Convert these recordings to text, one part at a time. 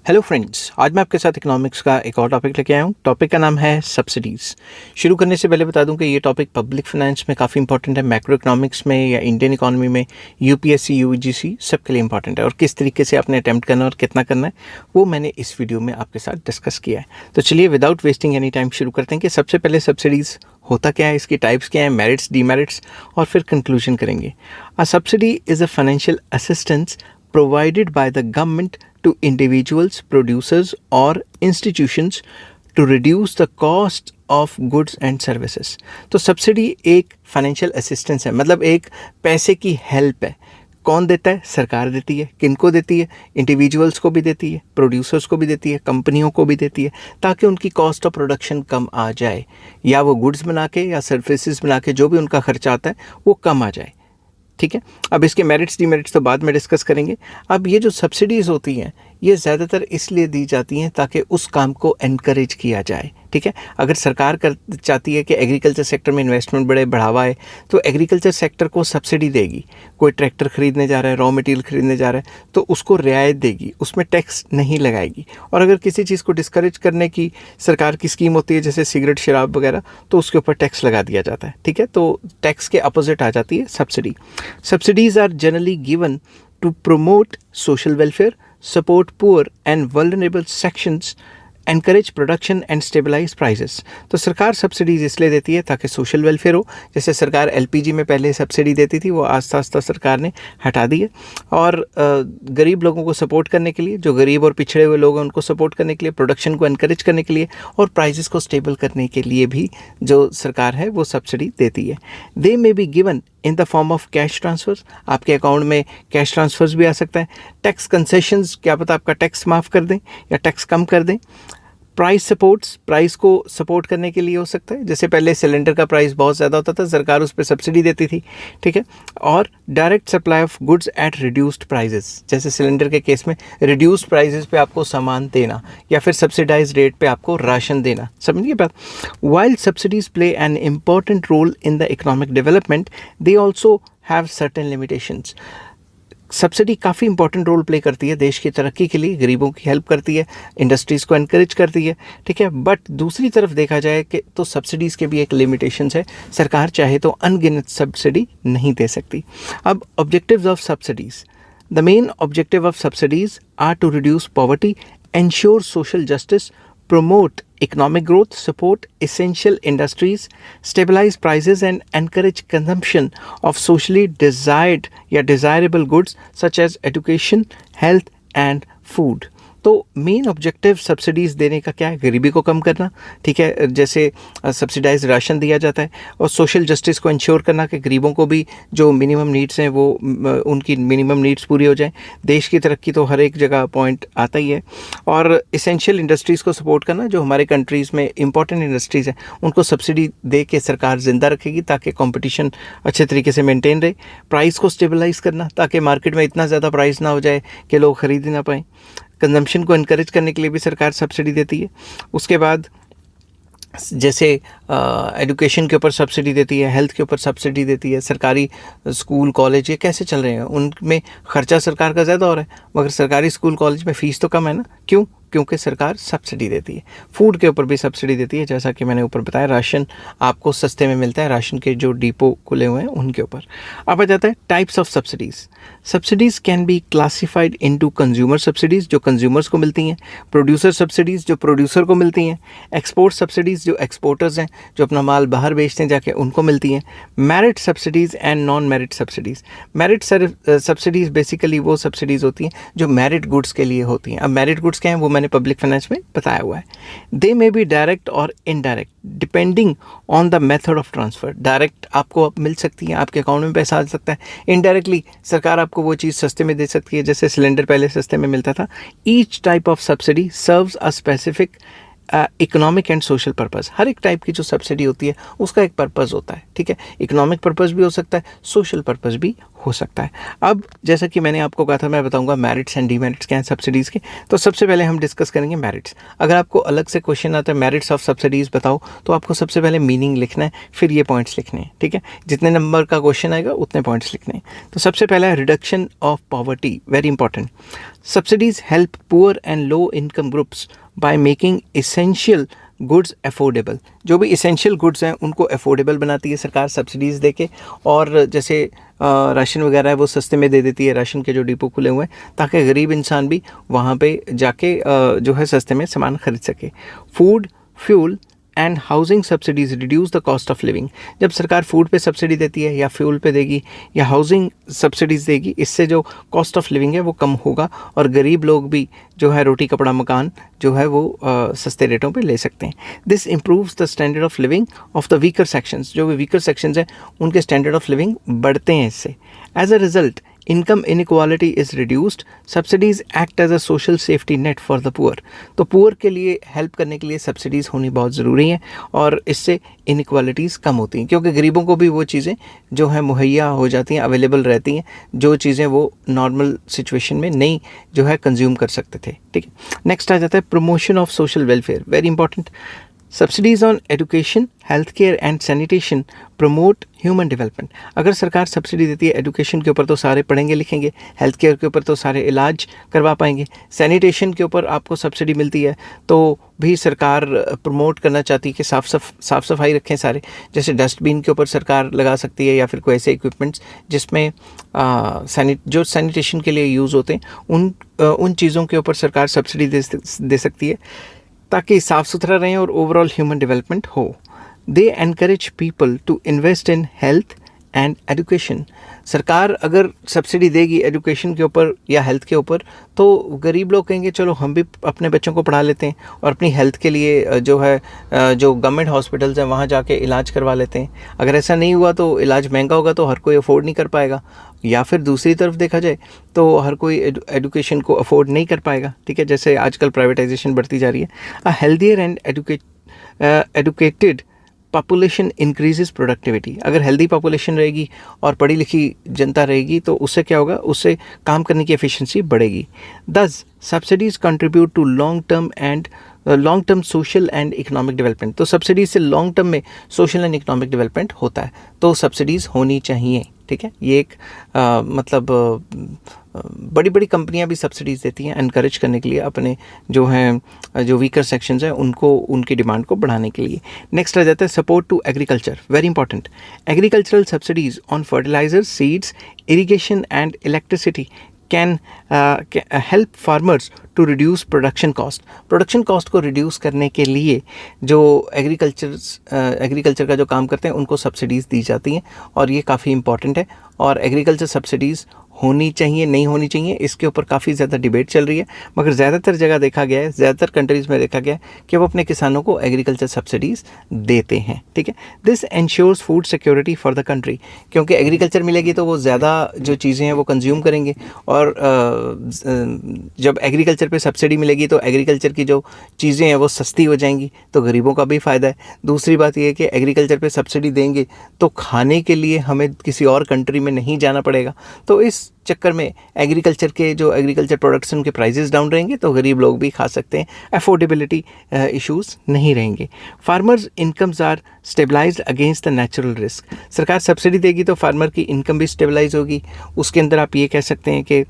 Hello friends, आज मैं आपके साथ इकोनॉमिक्स का एक और टॉपिक लेके आया हूँ। टॉपिक का नाम है सब्सिडीज़। शुरू करने से पहले बता दूं कि ये टॉपिक पब्लिक फाइनेंस में काफ़ी इंपॉर्टेंट है, मैक्रो इकोनॉमिक्स में या इंडियन इकोनॉमी में, यूपीएससी यूजीसी सबके लिए इंपॉर्टेंट है। और किस तरीके से आपने अटैम्प्ट करना है और कितना करना है वो मैंने इस वीडियो में आपके साथ डिस्कस किया है। तो चलिए विदाउट वेस्टिंग एनी टाइम शुरू करते हैं कि सबसे पहले सब्सिडीज़ होता क्या है, इसकी टाइप्स क्या है, मेरिट्स डीमेरिट्स, और फिर कंक्लूजन करेंगे। A subsidy is a financial assistance provided by the government to individuals, producers or institutions to reduce the cost of goods and services। तो सब्सिडी एक फाइनेंशियल असिस्टेंस है, मतलब एक पैसे की हेल्प है। कौन देता है? सरकार देती है। किनको देती है? इंडिविजुअल्स को भी देती है, प्रोड्यूसर्स को भी देती है, कंपनियों को भी देती है, ताकि उनकी कॉस्ट ऑफ प्रोडक्शन कम आ जाए, या वो गुड्स बना के या सर्विसेज बना के जो भी उनका खर्चा आता है वो कम आ जाए। ठीक है, अब इसके मेरिट्स डीमेरिट्स तो बाद में डिस्कस करेंगे। अब ये जो सब्सिडीज़ होती हैं ये ज़्यादातर इसलिए दी जाती हैं ताकि उस काम को एनकरेज किया जाए। ठीक है, अगर सरकार चाहती है कि एग्रीकल्चर सेक्टर में इन्वेस्टमेंट बढ़ावा है तो एग्रीकल्चर सेक्टर को सब्सिडी देगी। कोई ट्रैक्टर खरीदने जा रहा है, रॉ मटेरियल खरीदने जा रहा है तो उसको रियायत देगी, उसमें टैक्स नहीं लगाएगी। और अगर किसी चीज़ को डिस्करेज करने की सरकार की स्कीम होती है, जैसे सिगरेट शराब वगैरह, तो उसके ऊपर टैक्स लगा दिया जाता है। ठीक है, तो टैक्स के अपोजिट आ जाती है subsidy. Subsidies are generally given to promote social welfare, support poor and vulnerable sections, encourage production and stabilize prices। तो सरकार सब्सिडीज इसलिए देती है ताकि सोशल वेलफेयर हो। जैसे सरकार एलपीजी में पहले सब्सिडी देती थी, वो आस्ता आस्ता सरकार ने हटा दी है। और गरीब लोगों को सपोर्ट करने के लिए, जो गरीब और पिछड़े हुए लोग हैं उनको सपोर्ट करने के लिए, प्रोडक्शन को एनकरेज करने के लिए और प्राइजेस को स्टेबल करने के लिए भी जो सरकार है वो सब्सिडी देती है। They may be given in the form of cash transfers, आपके अकाउंट में कैश ट्रांसफर्स भी आ सकता है। टैक्स कंसेशंस, क्या पता आपका टैक्स माफ़ कर दें या टैक्स कम कर दें। प्राइस सपोर्ट्स, प्राइस को सपोर्ट करने के लिए हो सकता है। जैसे पहले सिलेंडर का प्राइस बहुत ज़्यादा होता था, सरकार उस पर सब्सिडी देती थी। ठीक है, और direct supply of goods at reduced prices, जैसे सिलेंडर के केस में रिड्यूस्ड प्राइजेस पे आपको सामान देना या फिर सब्सिडाइज रेट पे आपको राशन देना। समझिए बात। While subsidies play an important role in the economic development, they also have certain limitations. Subsidy काफ़ी इंपॉर्टेंट रोल प्ले करती है देश की तरक्की के लिए, गरीबों की हेल्प करती है, इंडस्ट्रीज़ को एनकरेज करती है। ठीक है, बट दूसरी तरफ देखा जाए कि तो सब्सिडीज़ के भी एक लिमिटेशंस है। सरकार चाहे तो अनगिनत सब्सिडी नहीं दे सकती। अब objectives of subsidies, the main objective of subsidies are to reduce poverty, ensure social justice, promote economic growth, support essential industries, stabilize prices and encourage consumption of socially desired या desirable goods such as education, health and food। तो main objective subsidies देने का क्या है? गरीबी को कम करना। ठीक है, जैसे सब्सिडाइज राशन दिया जाता है, और सोशल जस्टिस को इंश्योर करना कि गरीबों को भी जो मिनिमम नीड्स हैं वो उनकी मिनिमम नीड्स पूरी हो जाएं। देश की तरक्की तो हर एक जगह पॉइंट आता ही है। और इसेंशियल इंडस्ट्रीज़ को सपोर्ट करना, जो हमारे कंट्रीज़ में इंपॉर्टेंट इंडस्ट्रीज़ हैं उनको सब्सिडी दे के सरकार ज़िंदा रखेगी ताकि कॉम्पिटिशन अच्छे तरीके से मेनटेन रहे। प्राइस को स्टेबलाइज करना ताकि मार्केट में इतना ज़्यादा प्राइस ना हो जाए कि लोग ख़रीद ही ना पाएँ। कंजम्पशन को एनकरेज करने के लिए भी सरकार सब्सिडी देती है। उसके बाद जैसे एजुकेशन के ऊपर सब्सिडी देती है, हेल्थ के ऊपर सब्सिडी देती है। सरकारी स्कूल कॉलेज ये कैसे चल रहे हैं, उनमें खर्चा सरकार का ज़्यादा हो रहा है, मगर सरकारी स्कूल कॉलेज में फ़ीस तो कम है ना। क्यों? क्योंकि सरकार सब्सिडी देती है। फूड के ऊपर भी सब्सिडी देती है, जैसा कि मैंने ऊपर बताया, राशन आपको सस्ते में मिलता है, राशन के जो डिपो खुले हुए हैं उनके ऊपर। अब आ जाता है types of subsidies. Subsidies can be classified into consumer subsidies, जो कंज्यूमर्स को मिलती हैं, प्रोड्यूसर सब्सिडीज़ जो प्रोड्यूसर को मिलती हैं, एक्सपोर्ट सब्सिडीज़ जो एक्सपोर्टर्स हैं, जो अपना माल बाहर बेचते हैं जाके, उनको मिलती हैं, merit subsidies and non merit subsidies. Merit subsidies basically वो सब्सिडीज़ होती हैं जो मेरिट गुड्स के लिए होती हैं। अब मेरिट गुड्स क्या हैं वो मैंने पब्लिक फाइनेंस में बताया हुआ है। दे मे बी डायरेक्ट और indirect depending on the method of transfer. Direct आपको मिल सकती है, आपके अकाउंट में पैसा आ सकता है। इनडायरेक्टली सरकार आपको वो चीज़ सस्ते में दे सकती है, जैसे सिलेंडर पहले सस्ते में मिलता था। Each type of subsidy serves a specific economic and social purpose. हर एक टाइप की जो सब्सिडी होती है उसका एक पर्पज़ होता है। ठीक है, इकोनॉमिक पर्पज़ भी हो सकता है, सोशल पर्पज़ भी हो सकता है। अब जैसा कि मैंने आपको कहा था, मैं बताऊंगा मेरिट्स एंड डीमेरिट्स क्या हैं सब्सिडीज़ के। तो सबसे पहले हम डिस्कस करेंगे मेरिट्स। अगर आपको अलग से क्वेश्चन आता है मेरिट्स ऑफ सब्सिडीज़ बताओ, तो आपको सबसे पहले मीनिंग लिखना है, फिर ये पॉइंट्स लिखने हैं। ठीक है, जितने नंबर का क्वेश्चन आएगा उतने पॉइंट्स लिखने हैं। तो सबसे पहला है reduction of poverty, very important. Subsidies help poor and low income groups by making essential goods affordable. जो भी इसेंशियल गुड्स हैं उनको अफोर्डेबल बनाती है सरकार सब्सिडीज़ देके, और जैसे राशन वगैरह है वो सस्ते में दे देती है, राशन के जो डिपो खुले हुए हैं, ताकि गरीब इंसान भी वहाँ पे जाके जो है सस्ते में सामान खरीद सके। Food, fuel and housing subsidies reduce the cost of living. जब सरकार फूड पे सब्सिडी देती है या फ्यूल पे देगी या हाउसिंग सब्सिडीज़ देगी, इससे जो कॉस्ट ऑफ लिविंग है वो कम होगा और गरीब लोग भी जो है रोटी कपड़ा मकान जो है वो सस्ते रेटों पे ले सकते हैं। This improves the standard of living of the weaker sections. जो भी वीकर सेक्शंस हैं उनके स्टैंडर्ड ऑफ लिविंग बढ़ते हैं इससे। As a result income inequality is reduced. Subsidies act as a social safety net for the poor. तो poor के लिए हेल्प करने के लिए सब्सिडीज़ होनी बहुत ज़रूरी हैं और इससे इनइक्वालिटीज़ कम होती हैं, क्योंकि गरीबों को भी वो चीज़ें जो है मुहैया हो जाती हैं, अवेलेबल रहती हैं, जो चीज़ें वो नॉर्मल सिचुएशन में नहीं जो है कंज्यूम कर सकते थे। ठीक है, नेक्स्ट आ जाता है promotion of social welfare, very important. Subsidies on education, health care and sanitation promote human development. अगर सरकार सब्सिडी देती है एजुकेशन के ऊपर तो सारे पढ़ेंगे लिखेंगे, हेल्थ केयर के ऊपर तो सारे इलाज करवा पाएंगे, सैनिटेशन के ऊपर आपको सब्सिडी मिलती है तो भी सरकार प्रमोट करना चाहती है कि साफ़ सफाई रखें सारे। जैसे डस्टबिन के ऊपर सरकार लगा सकती है या फिर कोई ऐसे इक्विपमेंट्स जिसमें जो सैनिटेशन के लिए यूज़ होते हैं उन चीज़ों के ऊपर सरकार सब्सिडी दे सकती है ताकि साफ़ सुथरा रहें और ओवरऑल ह्यूमन डेवलपमेंट हो। They encourage people to invest in health and education. सरकार अगर सब्सिडी देगी एजुकेशन के ऊपर या हेल्थ के ऊपर तो गरीब लोग कहेंगे चलो हम भी अपने बच्चों को पढ़ा लेते हैं और अपनी हेल्थ के लिए जो है जो गवर्नमेंट हॉस्पिटल्स हैं वहाँ जाके इलाज करवा लेते हैं। अगर ऐसा नहीं हुआ तो इलाज महंगा होगा तो हर कोई अफोर्ड नहीं कर पाएगा, या फिर दूसरी तरफ देखा जाए तो हर कोई एजुकेशन को अफोर्ड नहीं कर पाएगा। ठीक है, जैसे आजकल प्राइवेटाइजेशन बढ़ती जा रही है। अ healthier and educated population increases productivity. अगर हेल्दी पॉपुलेशन रहेगी और पढ़ी लिखी जनता रहेगी तो उससे क्या होगा, उससे काम करने की एफिशिएंसी बढ़ेगी। Thus subsidies contribute to long term social and economic development. तो सब्सिडीज से लॉन्ग टर्म में सोशल एंड इकोनॉमिक डेवलपमेंट होता है, तो सब्सिडीज़ होनी चाहिए। ठीक है, ये एक बड़ी बड़ी कंपनियां भी सब्सिडीज़ देती हैं एनकरेज करने के लिए अपने जो वीकर सेक्शंस हैं उनको उनकी डिमांड को बढ़ाने के लिए। नेक्स्ट आ जाता है support to agriculture, very important. Agricultural subsidies on fertiliser, seeds, irrigation and electricity can help farmers to reduce production cost। Production cost को रिड्यूस करने के लिए जो एग्रीकल्चर का जो काम करते हैं उनको सब्सिडीज़ दी जाती हैं और ये काफ़ी इंपॉर्टेंट है। और एग्रीकल्चर सब्सिडीज़ होनी चाहिए नहीं होनी चाहिए इसके ऊपर काफ़ी ज़्यादा डिबेट चल रही है, मगर ज़्यादातर जगह देखा गया है, ज़्यादातर कंट्रीज़ में देखा गया है कि वो अपने किसानों को एग्रीकल्चर सब्सिडीज़ देते हैं। ठीक है, this ensures food security for the country, क्योंकि एग्रीकल्चर मिलेगी तो वो ज़्यादा जो चीज़ें हैं वो कंज्यूम करेंगे और जब एग्रीकल्चर पे सब्सिडी मिलेगी तो एग्रीकल्चर की जो चीज़ें हैं वो सस्ती हो जाएंगी तो गरीबों का भी फ़ायदा है। दूसरी बात ये है कि एग्रीकल्चर पे सब्सिडी देंगे तो खाने के लिए हमें किसी और कंट्री में नहीं जाना पड़ेगा, तो इस चक्कर में एग्रीकल्चर के जो एग्रीकल्चर प्रोडक्ट्स उनके प्राइसेस डाउन रहेंगे तो गरीब लोग भी खा सकते हैं, अफोर्डेबिलिटी इश्यूज नहीं रहेंगे। Farmers incomes are stabilised against the natural risk. सरकार सब्सिडी देगी तो फार्मर की इनकम भी स्टेबलाइज होगी। उसके अंदर आप ये कह सकते हैं कि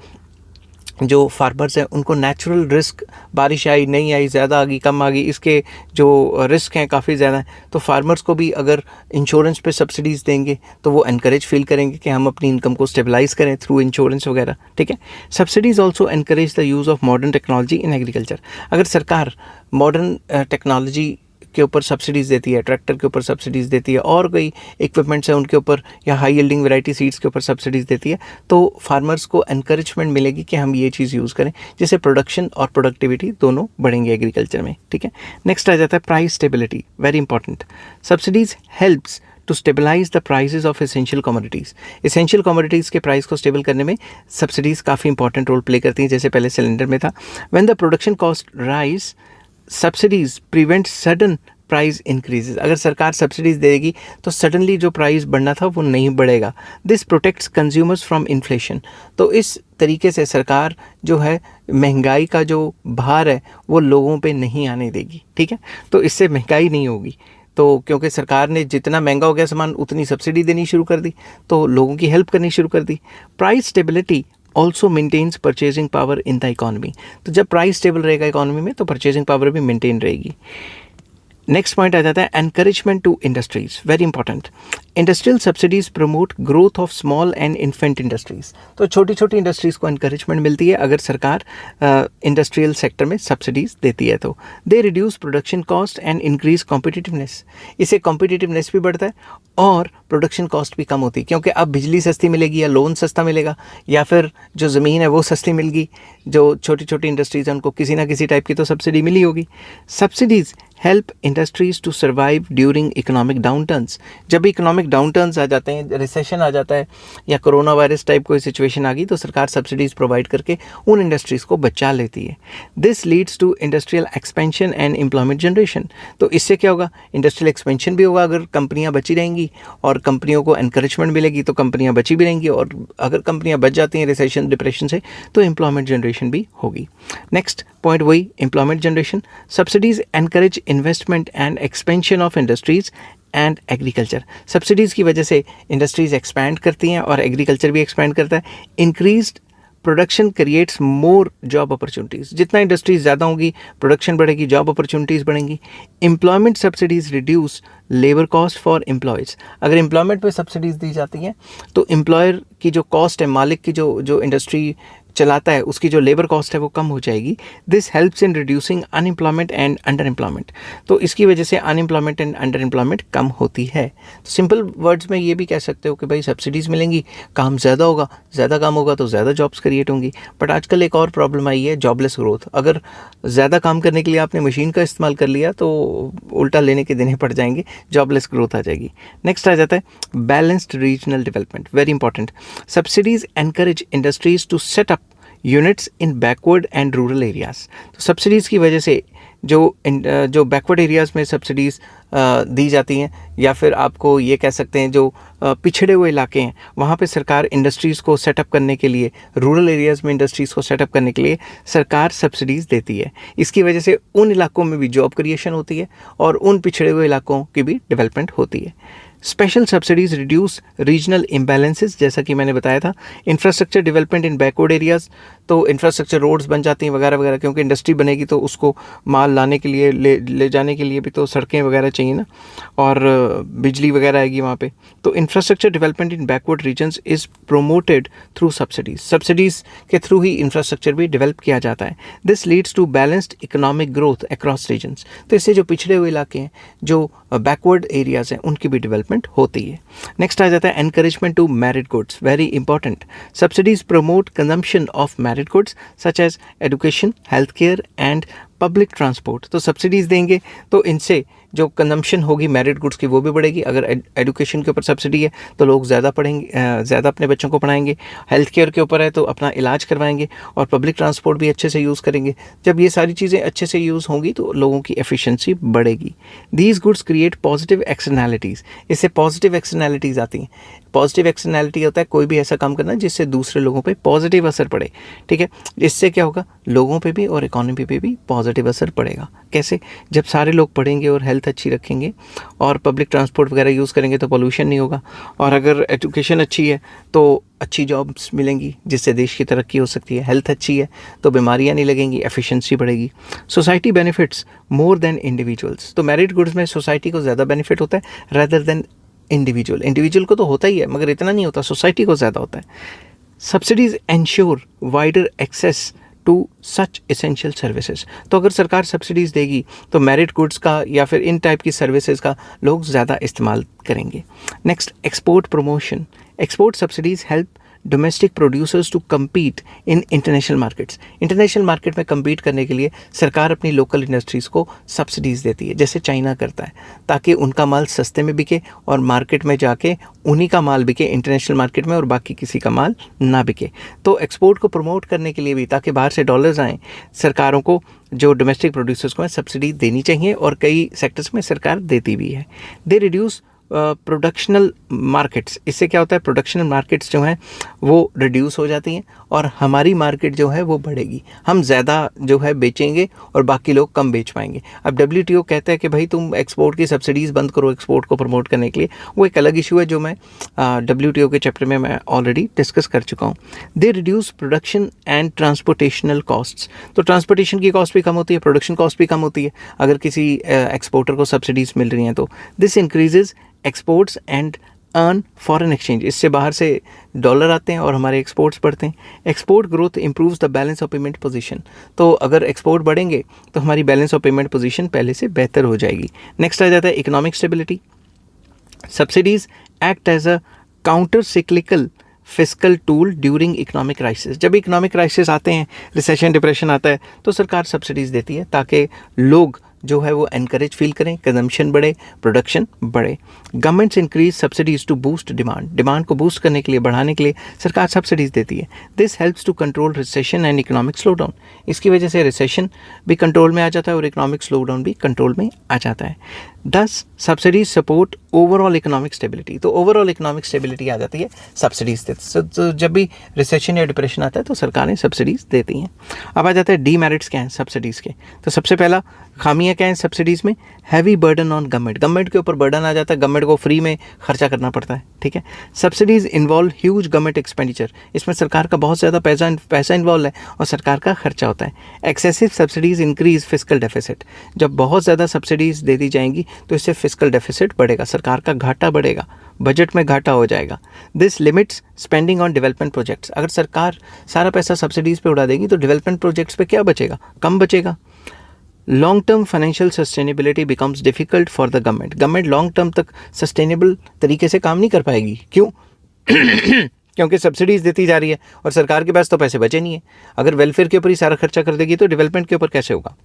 जो फार्मर्स हैं उनको नेचुरल रिस्क, बारिश आई नहीं आई, ज़्यादा आ गई कम आ गई, इसके जो रिस्क हैं काफ़ी ज़्यादा हैं, तो फार्मर्स को भी अगर इंश्योरेंस पे सब्सिडीज़ देंगे तो वो एनकरेज फील करेंगे कि हम अपनी इनकम को स्टेबलाइज़ करें थ्रू इंश्योरेंस वगैरह। ठीक है, subsidies also encourage the use of modern technology in agriculture. अगर सरकार मॉडर्न टेक्नोलॉजी के ऊपर सब्सिडीज़ देती है, ट्रैक्टर के ऊपर सब्सिडीज़ देती है और कई इक्विपमेंट्स हैं उनके ऊपर, या हाई यील्डिंग वैरायटी सीड्स के ऊपर सब्सिडीज़ देती है, तो फार्मर्स को एनकरेजमेंट मिलेगी कि हम ये चीज़ यूज़ करें, जिससे प्रोडक्शन और प्रोडक्टिविटी दोनों बढ़ेंगे एग्रीकल्चर में। ठीक है, नेक्स्ट आ जाता है price stability, very important. Subsidies helps to stabilise the prices of essential commodities. Essential commodities के प्राइस को स्टेबल करने में सब्सिडीज़ काफ़ी इंपॉर्टेंट रोल प्ले करती हैं, जैसे पहले सिलेंडर में था। When the production cost rise, subsidies prevent sudden price increases. अगर सरकार सब्सिडीज़ देगी तो सडनली जो प्राइस बढ़ना था वो नहीं बढ़ेगा। This protects consumers from inflation. तो इस तरीके से सरकार जो है महंगाई का जो भार है वो लोगों पे नहीं आने देगी। ठीक है, तो इससे महंगाई नहीं होगी, तो क्योंकि सरकार ने जितना महंगा हो गया सामान उतनी सब्सिडी देनी शुरू कर दी तो लोगों की हेल्प करनी शुरू कर दी। Price stability also maintains purchasing power in the economy. तो जब प्राइस स्टेबल रहेगा इकोनॉमी में तो परचेजिंग पावर भी मेंटेन रहेगी। नेक्स्ट पॉइंट आ जाता है encouragement to industries, very important. Industrial subsidies promote growth of small and infant industries. तो छोटी छोटी इंडस्ट्रीज़ को एनकरेजमेंट मिलती है अगर सरकार इंडस्ट्रियल सेक्टर में सब्सिडीज देती है तो। दे reduce production cost and increase competitiveness. इससे कॉम्पिटिटिवनेस भी बढ़ता है और प्रोडक्शन कॉस्ट भी कम होती है, क्योंकि अब बिजली सस्ती मिलेगी या लोन सस्ता मिलेगा या फिर जो ज़मीन है वो सस्ती मिलेगी। जो छोटी छोटी इंडस्ट्रीज़ हैं उनको किसी ना किसी टाइप की तो सब्सिडी मिली होगी। Subsidies help industries to survive during economic downturns. जब भी इकोनॉमिक डाउन टर्न्स आ जाते हैं, रिसेशन आ जाता है या कोरोना वायरस टाइप कोई सिचुएशन आ गई, तो सरकार सब्सिडीज़ प्रोवाइड करके उन इंडस्ट्रीज़ को बचा लेती है। This leads to industrial expansion and employment generation. तो इससे क्या होगा, इंडस्ट्रियल एक्सपेंशन भी होगा अगर कंपनियां बची रहेंगी और कंपनियों को एनकरेजमेंट मिलेगी तो कंपनियां बची भी रहेंगी, और अगर कंपनियां बच जाती हैं रिसेशन डिप्रेशन से तो एम्प्लॉयमेंट जनरेशन भी होगी। नेक्स्ट पॉइंट वही employment generation. Subsidies encourage investment and expansion of industries and agriculture. Subsidies की वजह से इंडस्ट्रीज़ एक्सपैंड करती हैं और एग्रीकल्चर भी एक्सपैंड करता है। Increased production creates more job opportunities. जितना इंडस्ट्रीज ज़्यादा होंगी प्रोडक्शन बढ़ेगी, जॉब अपॉर्चुनिटीज़ बढ़ेंगी। Employment subsidies reduce labour cost for employees. अगर एम्प्लॉयमेंट पे सब्सिडीज़ दी जाती हैं तो एम्प्लॉयर की जो कॉस्ट है, मालिक की जो इंडस्ट्री चलाता है उसकी जो लेबर कॉस्ट है वो कम हो जाएगी। This helps in reducing unemployment and under employment. तो इसकी वजह से अनएम्प्लॉयमेंट एंड अंडर एम्प्लॉयमेंट कम होती है। तो सिंपल वर्ड्स में ये भी कह सकते हो कि भाई सब्सिडीज़ मिलेंगी, काम ज़्यादा होगा, ज़्यादा काम होगा तो ज़्यादा जॉब्स क्रिएट होंगी। बट आजकल एक और प्रॉब्लम आई है, जॉबलेस ग्रोथ। अगर ज़्यादा काम करने के लिए आपने मशीन का इस्तेमाल कर लिया तो उल्टा लेने के देने पड़ जाएंगे, जॉबलेस ग्रोथ आ जाएगी। नेक्स्ट आ जाता है balanced regional development, very important. Subsidies encourage industries to set up units in backward and rural areas. तो सब्सिडीज़ की वजह से जो बैकवर्ड एरियाज़ में सब्सिडीज़ दी जाती हैं, या फिर आपको ये कह सकते हैं जो पिछड़े हुए इलाके हैं वहाँ पे सरकार इंडस्ट्रीज़ को सेटअप करने के लिए, रूरल एरियाज़ में इंडस्ट्रीज़ को सेटअप करने के लिए सरकार सब्सिडीज़ देती है। इसकी वजह से उन इलाकों में भी जॉब क्रिएशन होती है और उन पिछड़े हुए इलाकों की भी डेवलपमेंट होती है। Special subsidies reduce regional imbalances, जैसा कि मैंने बताया था। Infrastructure development in backward areas, तो इंफ्रास्ट्रक्चर रोड्स बन जाती हैं वगैरह वगैरह, क्योंकि इंडस्ट्री बनेगी तो उसको माल लाने के लिए, ले जाने के लिए भी तो सड़कें वगैरह चाहिए ना, और बिजली वगैरह आएगी वहाँ पे। तो infrastructure development in backward regions is promoted through subsidies. Subsidies के थ्रू ही इंफ्रास्ट्रक्चर भी डेवलप किया जाता है। This leads to balanced economic growth across regions. तो इससे जो पिछड़े हुए इलाके हैं, जो बैकवर्ड एरियाज़ हैं, उनकी भी डेवलपमेंट होती है। नेक्स्ट आ जाता है encouragement to merit goods, very important. Subsidies promote consumption of merit goods such as education, health care and public transport. तो सब्सिडीज़ देंगे तो इनसे जो कंजम्पशन होगी मैरिड गुड्स की वो भी बढ़ेगी। अगर एजुकेशन के ऊपर सब्सिडी है तो लोग ज़्यादा पढ़ेंगे, ज़्यादा अपने बच्चों को पढ़ाएंगे। हेल्थ केयर के ऊपर है तो अपना इलाज करवाएंगे, और पब्लिक ट्रांसपोर्ट भी अच्छे से यूज़ करेंगे। जब ये सारी चीज़ें अच्छे से यूज़ होंगी तो लोगों की एफिशिएंसी बढ़ेगी। These goods create positive externalities. इससे पॉजिटिव एक्सटर्नैलिटीज़ आती हैं। पॉजिटिव एक्सटर्नैलिटी होता है कोई भी ऐसा काम करना जिससे दूसरे लोगों पे पॉजिटिव असर पड़े, ठीक है। इससे क्या होगा, लोगों पे भी और इकोनॉमी पे भी पॉजिटिव असर पड़ेगा। कैसे? जब सारे लोग पढ़ेंगे और हेल्थ अच्छी रखेंगे और पब्लिक ट्रांसपोर्ट वगैरह यूज़ करेंगे तो पोल्यूशन नहीं होगा, और अगर एजुकेशन अच्छी है तो अच्छी जॉब्स मिलेंगी जिससे देश की तरक्की हो सकती है। हेल्थ अच्छी है तो बीमारियां नहीं लगेंगी, एफिशिएंसी बढ़ेगी। Society benefits more than individuals. तो मैरिड गुड्स में सोसाइटी को ज़्यादा बेनिफिट होता है रेदर देन इंडिविजुअल। इंडिविजुअल को तो होता ही है मगर इतना नहीं होता, सोसाइटी को ज़्यादा होता है। Subsidies ensure wider access to such essential services. तो अगर सरकार सब्सिडीज़ देगी तो मैरिड गुड्स का या फिर इन टाइप की सर्विसेज का लोग ज़्यादा इस्तेमाल करेंगे। Next, export promotion. Export subsidies help domestic producers to compete in international markets. International market में कम्पीट करने के लिए सरकार अपनी लोकल इंडस्ट्रीज़ को सब्सिडीज़ देती है, जैसे चाइना करता है, ताकि उनका माल सस्ते में बिके और मार्केट में जाके उन्हीं का माल बिके इंटरनेशनल मार्केट में, और बाकी किसी का माल ना बिके। तो एक्सपोर्ट को प्रमोट करने के लिए भी, ताकि बाहर से डॉलर्स आएँ, सरकारों को जो डोमेस्टिक प्रोड्यूसर्स को सब्सिडी देनी चाहिए, और कई सेक्टर्स में सरकार देती भी है। दे रिड्यूस प्रोडक्शनल मार्केट्स, इससे क्या होता है, प्रोडक्शनल मार्केट्स जो हैं वो रिड्यूस हो जाती हैं और हमारी मार्केट जो है वो बढ़ेगी, हम ज़्यादा जो है बेचेंगे और बाकी लोग कम बेच पाएंगे। अब WTO कहता है कि भाई तुम एक्सपोर्ट की सब्सिडीज़ बंद करो एक्सपोर्ट को प्रमोट करने के लिए, वो एक अलग इशू है जो मैं WTO के चैप्टर में मैं ऑलरेडी डिस्कस कर चुका हूँ। They reduce production and transportational costs, तो ट्रांसपोर्टेशन की कॉस्ट भी कम होती है, प्रोडक्शन कॉस्ट भी कम होती है अगर किसी एक्सपोर्टर को सब्सिडीज़ मिल रही हैं तो। This increases exports and earn foreign exchange, इससे बाहर से डॉलर आते हैं और हमारे एक्सपोर्ट्स बढ़ते हैं। Export growth improves the balance of payment position, तो अगर एक्सपोर्ट बढ़ेंगे तो हमारी बैलेंस ऑफ पेमेंट पोजीशन पहले से बेहतर हो जाएगी। नेक्स्ट आ जाता है economic stability. Subsidies act as a counter cyclical fiscal tool during economic crisis, जब इकोनॉमिक क्राइसिस आते हैं, रिसेशन डिप्रेशन आता है, तो सरकार सब्सिडीज़ देती है ताकि लोग जो है वो एनकरेज फील करें, कंजम्पशन बढ़े, प्रोडक्शन बढ़े। Governments increase subsidies to boost demand, demand को बूस्ट करने के लिए, बढ़ाने के लिए सरकार सब्सिडीज़ देती है। This helps to control recession and economic slowdown, इसकी वजह से रिसेशन भी कंट्रोल में आ जाता है और इकोनॉमिक स्लो डाउन भी कंट्रोल में आ जाता है। दस subsidies support overall economic stability, तो ओवरऑल इकोनॉमिक स्टेबिलिटी आ जाती है सब्सिडीज से, तो जब भी रिसेशन या डिप्रेशन आता है तो सरकारें सब्सिडीज़ देती हैं। अब आ जाता है डीमेरिट्स क्या हैं सब्सिडीज़ के, तो सबसे पहला खामियां क्या हैं सब्सिडीज़ में, heavy burden on government, government के ऊपर बर्डन आ जाता है, गवर्नमेंट को फ्री में खर्चा करना पड़ता है, ठीक है। Subsidies involve huge government expenditure, इसमें सरकार का बहुत ज़्यादा पैसा इन्वॉल्व है और सरकार का खर्चा होता है। Excessive subsidies increase fiscal deficit, जब बहुत ज़्यादा सब्सिडीज़ दे दी जाएंगी तो इससे फिस्कल डेफिसिट बढ़ेगा, सरकार का घाटा बढ़ेगा, बजट में घाटा हो जाएगा। This limits spending on development projects, अगर सरकार सारा पैसा सब्सिडीज़ पे उड़ा देगी तो डेवलपमेंट प्रोजेक्ट्स पे क्या बचेगा, कम बचेगा। Long term financial sustainability becomes difficult for the government, government long term तक सस्टेनेबल तरीके से काम नहीं कर पाएगी, क्यों? क्योंकि सब्सिडीज़ देती जा रही है और सरकार के पास तो पैसे बचे नहीं है। अगर वेलफेयर के ऊपर ही सारा खर्चा कर देगी तो डेवलपमेंट के ऊपर कैसे होगा।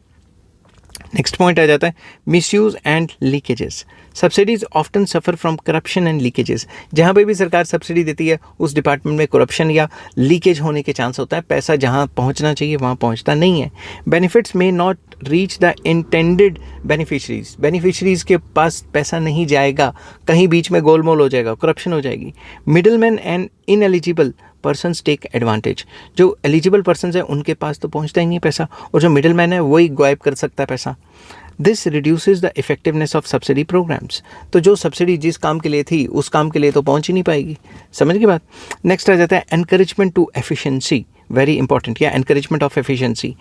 नेक्स्ट पॉइंट आ जाता है misuse and leakages, subsidies often suffer from corruption and leakages, जहाँ पे भी सरकार सब्सिडी देती है उस डिपार्टमेंट में करप्शन या लीकेज होने के चांस होता है, पैसा जहाँ पहुँचना चाहिए वहाँ पहुँचता नहीं है। बेनिफिट्स में not reach the intended beneficiaries, beneficiaries के पास पैसा नहीं जाएगा, कहीं बीच में गोलमोल हो जाएगा, करप्शन हो जाएगी। Middleman and ineligible persons take advantage, जो एलिजिबल पर्सन है उनके पास तो पहुंचता ही नहीं पैसा और जो मिडिल मैन है वही गायब कर सकता है पैसा। This reduces the effectiveness of subsidy programs, तो जो सब्सिडी जिस काम के लिए थी उस काम के लिए तो पहुंच ही नहीं पाएगी, समझ की बात। नेक्स्ट आ जाता है encouragement to efficiency, very important, या एनकरेजमेंट ऑफ एफिशिएंसी।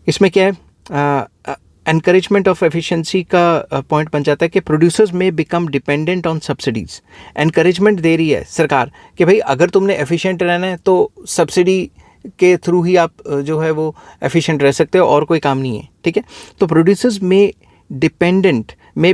इसमें क्या है, एनकरेजमेंट ऑफ एफिशिएंसी का पॉइंट बन जाता है कि producers may become dependent on subsidies, encouragement दे रही है सरकार कि भाई अगर तुमने एफिशिएंट रहना है तो सब्सिडी के थ्रू ही आप जो है वो एफिशिएंट रह सकते हो और कोई काम नहीं है, ठीक है। तो producers may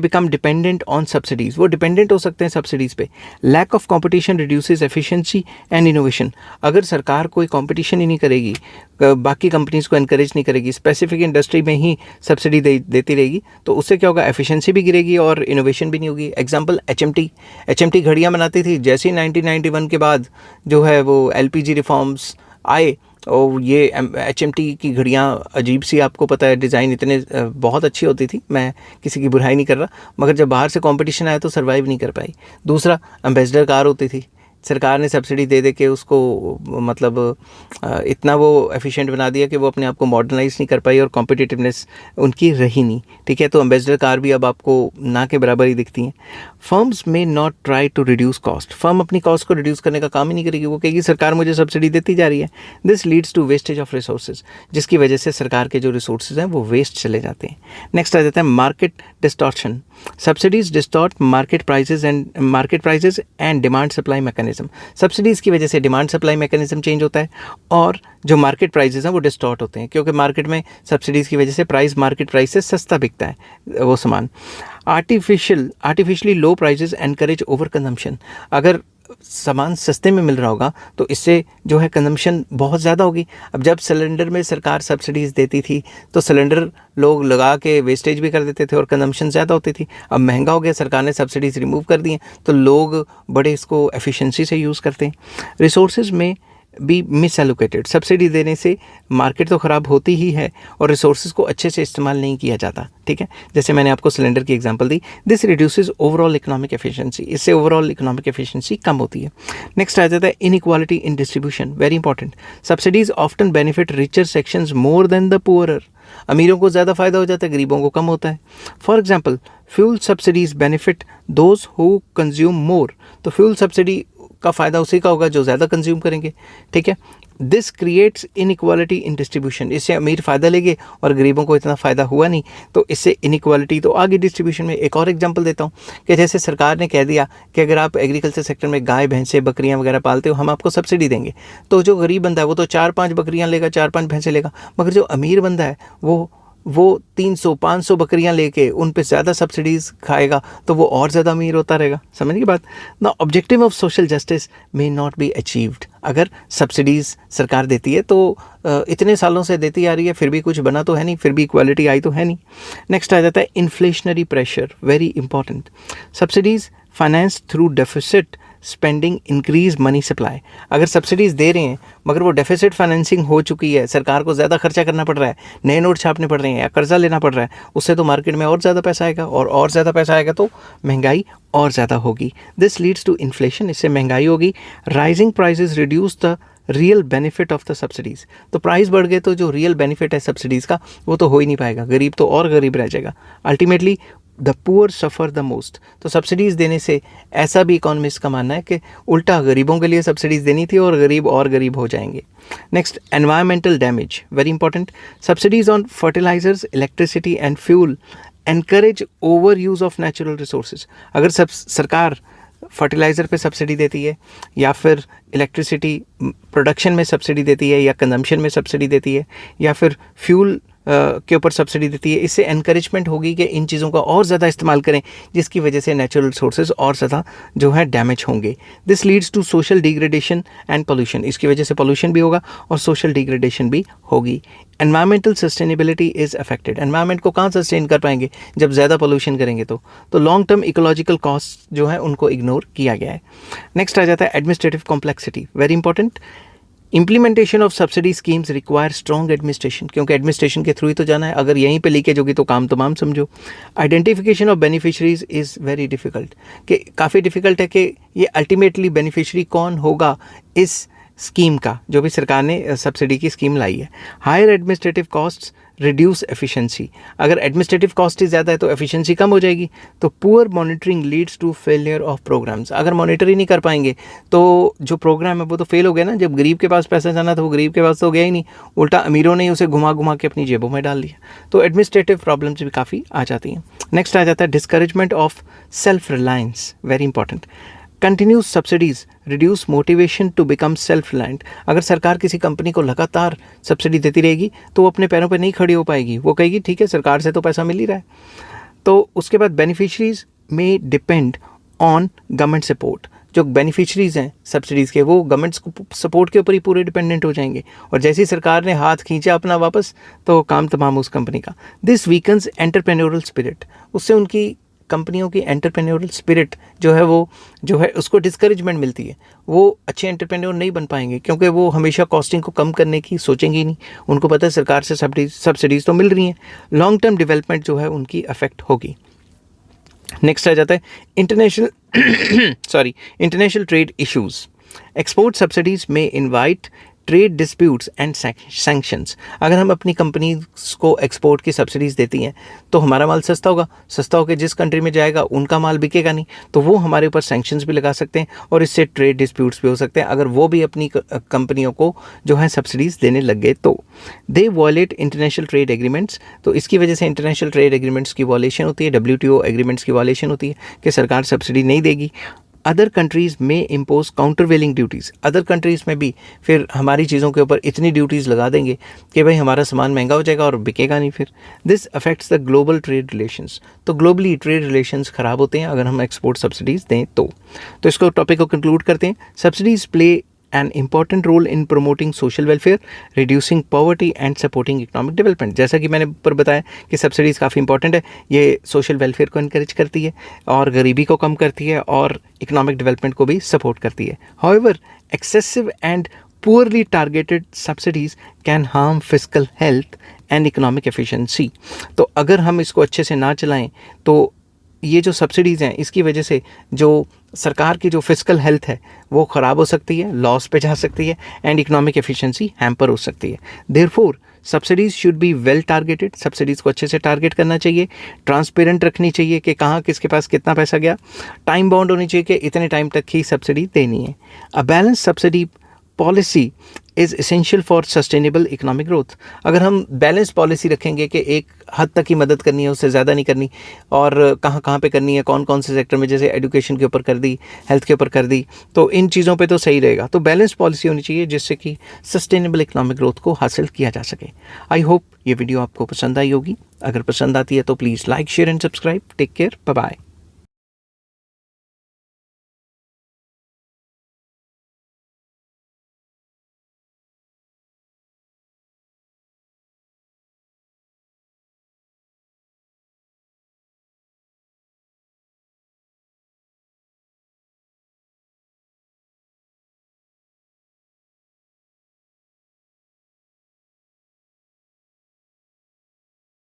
become dependent on subsidies, वो डिपेंडेंट हो सकते हैं सब्सिडीज़ पे। Lack of competition reduces efficiency and innovation, अगर सरकार कोई कंपटीशन ही नहीं करेगी, बाकी कंपनीज़ को एनकरेज नहीं करेगी, स्पेसिफिक इंडस्ट्री में ही सब्सिडी देती रहेगी, तो उससे क्या होगा, एफिशिएंसी भी गिरेगी और इनोवेशन भी नहीं होगी। एग्जांपल एचएमटी घड़ियाँ बनाती थी, जैसे ही 1991 के बाद जो है वो एलपीजी रिफॉर्म्स आए और ये HMT की घड़ियाँ अजीब सी, आपको पता है डिज़ाइन इतने बहुत अच्छी होती थी, मैं किसी की बुराई नहीं कर रहा, मगर जब बाहर से कंपटीशन आया तो सर्वाइव नहीं कर पाई। दूसरा एम्बेसडर कार होती थी, सरकार ने सब्सिडी दे के उसको मतलब इतना वो एफिशिएंट बना दिया कि वो अपने आप को मॉडर्नाइज नहीं कर पाई और कॉम्पिटिटिवनेस उनकी रही नहीं, ठीक है। तो एम्बेसडर कार भी अब आपको ना के बराबर ही दिखती हैं। Firms may not try to reduce cost, firm अपनी कॉस्ट को रिड्यूस करने का काम ही नहीं करेगी, वो कहेगी सरकार मुझे सब्सिडी देती जा रही है। This leads to wastage of resources, जिसकी वजह से सरकार के जो रिसोर्सेज हैं वो वेस्ट चले जाते हैं। नेक्स्ट आ जाता है market distortion, subsidies distort market prices and demand supply mechanism, subsidies की वजह से डिमांड सप्लाई मैकेनिज्म चेंज होता है और जो मार्केट प्राइसेस हैं वो डिस्टॉर्ट होते हैं, क्योंकि मार्केट में सब्सिडीज़ की वजह से मार्केट प्राइस से सस्ता बिकता है वो सामान। Artificially low prices encourage over consumption, अगर सामान सस्ते में मिल रहा होगा तो इससे जो है कंजम्पशन बहुत ज़्यादा होगी। अब जब सिलेंडर में सरकार सब्सिडीज़ देती थी तो सिलेंडर लोग लगा के वेस्टेज भी कर देते थे और कंजम्पशन ज़्यादा होती थी। अब महंगा हो गया, सरकार ने सब्सिडीज़ रिमूव कर दी हैं तो लोग बड़े इसको एफिशिएंसी से यूज़ करते हैं। रिसोर्सेज में बी मिस एलोकेटेड। सब्सिडी देने से मार्केट तो ख़राब होती ही है और रिसोर्सेज को अच्छे से इस्तेमाल नहीं किया जाता, ठीक है। जैसे मैंने आपको सिलेंडर की एग्जांपल दी, this reduces overall economic efficiency, इससे ओवरऑल इकोनॉमिक एफिशिएंसी कम होती है। नेक्स्ट आ जाता है inequality in distribution, very important. Subsidies often benefit richer sections more than the poorer, अमीरों को ज़्यादा फायदा हो जाता है, गरीबों को कम होता है। For example fuel subsidies benefit those who consume more, तो फ्यूल सब्सिडी का फ़ायदा उसी का होगा जो ज़्यादा कंज्यूम करेंगे, ठीक है। This creates inequality in distribution, इससे अमीर फ़ायदा लेंगे और गरीबों को इतना फ़ायदा हुआ नहीं, तो इससे इनइक्वालिटी तो आगे डिस्ट्रीब्यूशन में। एक और एग्जांपल देता हूँ कि जैसे सरकार ने कह दिया कि अगर आप एग्रीकल्चर सेक्टर में गाय भैंसें बकरियाँ वगैरह पालते हो, हम आपको सब्सिडी देंगे। तो जो गरीब बंदा है वो तो 4-5 बकरियाँ लेगा, 4-5 भैंसें लेगा, मगर जो अमीर बंदा है वो 300-500 बकरियां लेके उन पे ज़्यादा सब्सिडीज़ खाएगा, तो वो और ज़्यादा अमीर होता रहेगा। समझने की बात ना। Objective of social justice may not be achieved, अगर सब्सिडीज़ सरकार देती है तो इतने सालों से देती आ रही है, फिर भी कुछ बना तो है नहीं, फिर भी इक्वालिटी आई तो है नहीं। नेक्स्ट आ जाता है inflationary pressure, very important. Subsidies finance through deficit spending increase money supply, अगर सब्सिडीज़ दे रहे हैं मगर वो डेफिसिट फाइनेंसिंग हो चुकी है, सरकार को ज़्यादा खर्चा करना पड़ रहा है, नए नोट छापने पड़ रहे हैं या कर्जा लेना पड़ रहा है, उससे तो मार्केट में और ज़्यादा पैसा आएगा और ज़्यादा पैसा आएगा तो महंगाई और ज़्यादा होगी। दिस लीड्स टू इन्फ्लेशन, इससे महंगाई होगी। Rising prices reduce the real benefit of the subsidies, तो प्राइस बढ़ गए तो जो रियल बेनिफिट है सब्सिडीज़ का वो तो हो ही नहीं पाएगा, गरीब तो और गरीब रह जाएगा। Ultimately the poor suffer the most, तो सब्सिडीज़ देने से ऐसा भी इकोनॉमिस्ट का मानना है कि उल्टा गरीबों के लिए सब्सिडीज़ देनी थी और गरीब हो जाएंगे। Next environmental damage, very important. Subsidies on fertilizers, electricity and fuel encourage over use of natural resources, अगर सरकार फर्टिलाइज़र पे सब्सिडी देती है या फिर इलेक्ट्रिसिटी प्रोडक्शन में सब्सिडी देती है या कंजम्पशन में सब्सिडी देती है या फिर फ्यूल के ऊपर सब्सिडी देती है, इससे एनकरेजमेंट होगी कि इन चीज़ों का और ज़्यादा इस्तेमाल करें, जिसकी वजह से नेचुरल रिसोर्सेज और ज़्यादा जो है डैमेज होंगे। This leads to social degradation and pollution, इसकी वजह से पोल्यूशन भी होगा और सोशल डिग्रेडेशन भी होगी। Environmental sustainability is affected, environment को कहाँ सस्टेन कर पाएंगे जब ज़्यादा पोल्यूशन करेंगे तो लॉन्ग टर्म इकोलॉजिकल कॉस्ट जो है उनको इग्नोर किया गया है। नेक्स्ट आ जाता है administrative complexity, very important. Implementation of subsidy schemes require strong administration, क्योंकि एडमिनिस्ट्रेशन के थ्रू ही तो जाना है, अगर यहीं पे लीकेज होगी तो काम तमाम समझो। Identification of beneficiaries is very difficult, कि काफ़ी डिफ़िकल्ट है कि ये अल्टीमेटली बेनिफिशरी कौन होगा इस स्कीम का, जो भी सरकार ने सब्सिडी की स्कीम लाई है। Higher administrative costs reduce efficiency, अगर एडमिनिस्ट्रेटिव कॉस्ट ही ज़्यादा है तो एफिशिएंसी कम हो जाएगी। तो poor monitoring leads to failure of programs, अगर मॉनिटर ही नहीं कर पाएंगे तो जो प्रोग्राम है वो तो फेल हो गया ना। जब गरीब के पास पैसा जाना था वो गरीब के पास तो गया ही नहीं, उल्टा अमीरों ने उसे घुमा घुमा के अपनी जेबों में डाल दिया, तो एडमिनिस्ट्रेटिव प्रॉब्लम्स भी काफ़ी आ जाती हैं। नेक्स्ट आ जाता है discouragement of self reliance, very important. Continuous subsidies reduce motivation to become self reliant, अगर सरकार किसी कंपनी को लगातार सब्सिडी देती रहेगी तो वो अपने पैरों पर नहीं खड़ी हो पाएगी, वो कहेगी ठीक है सरकार से तो पैसा मिल ही रहा है। तो उसके बाद बेनिफिशरीज में डिपेंड ऑन गवर्नमेंट सपोर्ट, जो बेनिफिशरीज़ हैं सब्सिडीज़ के वो गवर्नमेंट सपोर्ट के ऊपर ही पूरे डिपेंडेंट हो जाएंगे, और जैसे ही सरकार ने हाथ खींचा अपना वापस तो काम तमाम उस कंपनी का। दिस वीकन्स एंटरप्रेन्योरल स्पिरिट, उससे उनकी कंपनियों की एंटरप्रेन्योरल स्पिरिट जो है उसको डिस्करेजमेंट मिलती है, वो अच्छे एंटरप्रेन्योर नहीं बन पाएंगे क्योंकि वो हमेशा कॉस्टिंग को कम करने की सोचेंगे ही नहीं, उनको पता है सरकार से सब्सिडीज़ तो मिल रही हैं, लॉन्ग टर्म डेवलपमेंट जो है उनकी अफेक्ट होगी। नेक्स्ट आ जाता है international trade issues. Export subsidies may invite trade disputes and sanctions, अगर हम अपनी कंपनीज को एक्सपोर्ट की सब्सिडीज़ देती हैं तो हमारा माल सस्ता होकर जिस कंट्री में जाएगा उनका माल बिकेगा नहीं, तो वो हमारे ऊपर सैंक्शंस भी लगा सकते हैं और इससे ट्रेड डिस्प्यूट्स भी हो सकते हैं अगर वो भी अपनी कंपनियों को जो है सब्सिडीज़ देने लग गए तो। दे वॉयलेट इंटरनेशनल ट्रेड एग्रीमेंट्स, तो इसकी वजह से इंटरनेशनल ट्रेड एग्रीमेंट्स की वॉयलेशन होती है, WTO एग्रीमेंट्स की वॉयलेशन होती है कि सरकार सब्सिडी नहीं देगी। अदर कंट्रीज़ में impose countervailing duties, other countries में भी फिर हमारी चीज़ों के ऊपर इतनी ड्यूटीज़ लगा देंगे कि भाई हमारा सामान महंगा हो जाएगा और बिकेगा नहीं फिर। This affects the global trade relations, तो ग्लोबली ट्रेड रिलेशंस ख़राब होते हैं अगर हम एक्सपोर्ट सब्सिडीज़ दें तो इसको टॉपिक को कंक्लूड करते हैं। Subsidies play an important role in promoting social welfare, reducing poverty and supporting economic development। जैसा कि मैंने ऊपर बताया कि सब्सिडीज़ काफ़ी इंपॉर्टेंट है, ये सोशल वेलफेयर को इनकरेज करती है और गरीबी को कम करती है और इकोनॉमिक डेवलपमेंट को भी सपोर्ट करती है। However excessive and poorly targeted subsidies can harm fiscal health and economic efficiency. तो अगर हम इसको अच्छे से ना चलाएं तो ये जो सब्सिडीज़ हैं इसकी वजह से जो सरकार की जो फिस्कल हेल्थ है वो ख़राब हो सकती है, लॉस पे जा सकती है एंड इकोनॉमिक एफिशिएंसी हैम्पर हो सकती है. Therefore subsidies should be well targeted. Subsidies को अच्छे से टारगेट करना चाहिए, ट्रांसपेरेंट रखनी चाहिए कि कहाँ किसके पास कितना पैसा गया, टाइम बाउंड होनी चाहिए कि इतने टाइम तक ही सब्सिडी देनी है. A balance subsidy policy is essential for sustainable economic growth. अगर हम बैलेंस पॉलिसी रखेंगे कि एक हद तक ही मदद करनी है, उससे ज़्यादा नहीं करनी, और कहाँ कहाँ पे करनी है, कौन कौन से सेक्टर में, जैसे एजुकेशन के ऊपर कर दी, हेल्थ के ऊपर कर दी, तो इन चीज़ों पे तो सही रहेगा. तो बैलेंस पॉलिसी होनी चाहिए जिससे कि सस्टेनेबल इकोनॉमिक ग्रोथ को हासिल किया जा सके. आई होप ये वीडियो आपको पसंद आई होगी. अगर पसंद आती है तो please like, share and subscribe. Take care, bye bye.